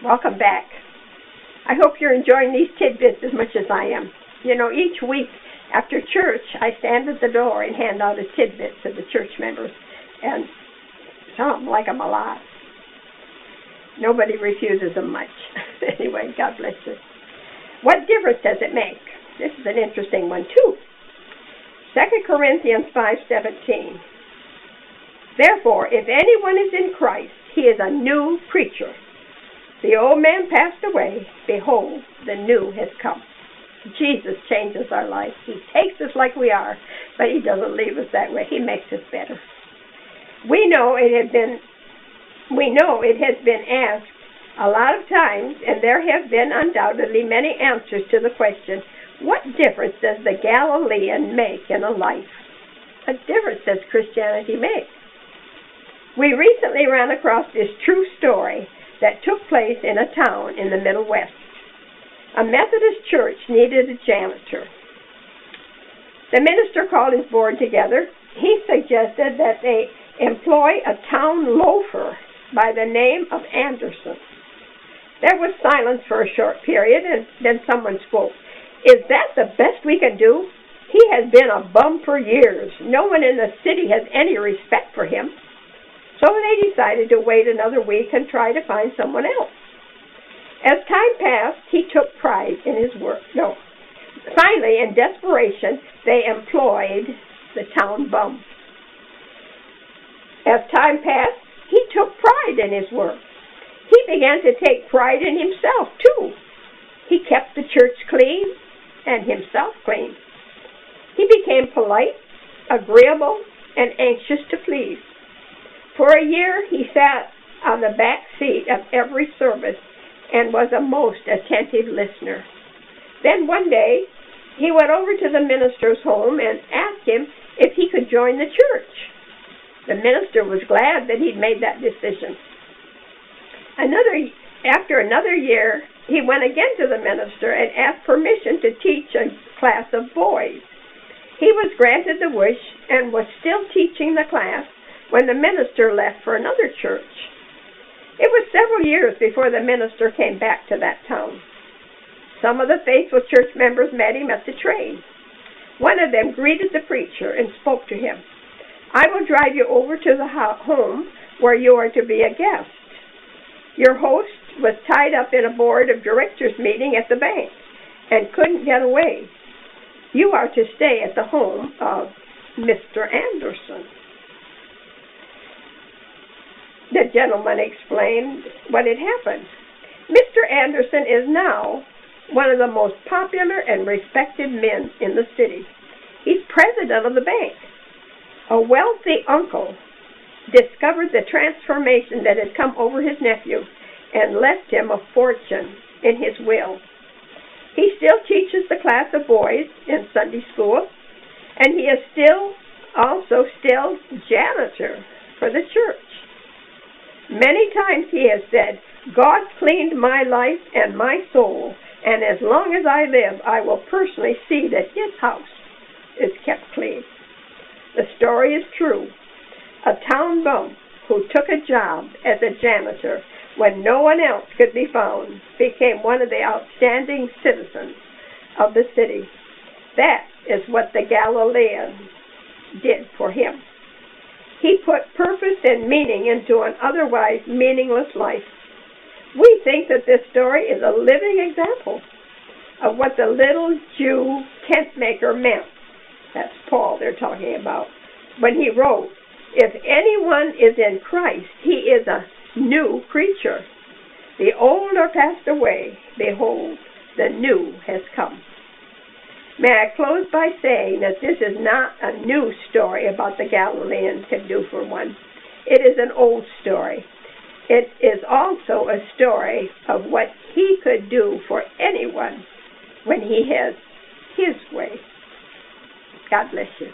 Welcome back. I hope you're enjoying these tidbits as much as I am. You know, each week after church, I stand at the door and hand out a tidbit to the church members, and some of them like them a lot. Nobody refuses them much. Anyway, God bless you. What difference does it make? This is an interesting one, too. 2 Corinthians 5:17. Therefore, if anyone is in Christ, he is a new creature. The old man passed away. Behold, the new has come. Jesus changes our life. He takes us like we are, but he doesn't leave us that way. He makes us better. We know it has been asked a lot of times, and there have been undoubtedly many answers to the question, what difference does the Galilean make in a life? What difference does Christianity make? We recently ran across this true story that took place in a town in the Middle West. A Methodist church needed a janitor. The minister called his board together. He suggested that they employ a town loafer by the name of Anderson. There was silence for a short period, and then someone spoke. Is that the best we can do? He has been a bum for years. No one in the city has any respect for him. So they decided to wait another week and try to find someone else. As time passed, he took pride in his work. Finally, in desperation, they employed the town bum. As time passed, he took pride in his work. He began to take pride in himself, too. He kept the church clean and himself clean. He became polite, agreeable, and anxious to please. For a year, he sat on the back seat of every service and was a most attentive listener. Then one day, he went over to the minister's home and asked him if he could join the church. The minister was glad that he'd made that decision. After another year, he went again to the minister and asked permission to teach a class of boys. He was granted the wish and was still teaching the class when the minister left for another church. It was several years before the minister came back to that town. Some of the faithful church members met him at the train. One of them greeted the preacher and spoke to him. I will drive you over to the home where you are to be a guest. Your host was tied up in a board of directors meeting at the bank and couldn't get away. You are to stay at the home of Mr. Anderson. The gentleman explained what had happened. Mr. Anderson is now one of the most popular and respected men in the city. He's president of the bank. A wealthy uncle discovered the transformation that had come over his nephew and left him a fortune in his will. He still teaches the class of boys in Sunday school, and he is still janitor for the church. Many times he has said, God cleaned my life and my soul, and as long as I live, I will personally see that his house is kept clean. The story is true. A town bum who took a job as a janitor when no one else could be found became one of the outstanding citizens of the city. That is what the Galilean did for him. He put purpose and meaning into an otherwise meaningless life. We think that this story is a living example of what the little Jew tent maker meant. That's Paul they're talking about when he wrote, if anyone is in Christ, he is a new creature. The old are passed away. Behold, the new has come. May I close by saying that this is not a new story about the Galilean can do for one. It is an old story. It is also a story of what he could do for anyone when he has his way. God bless you.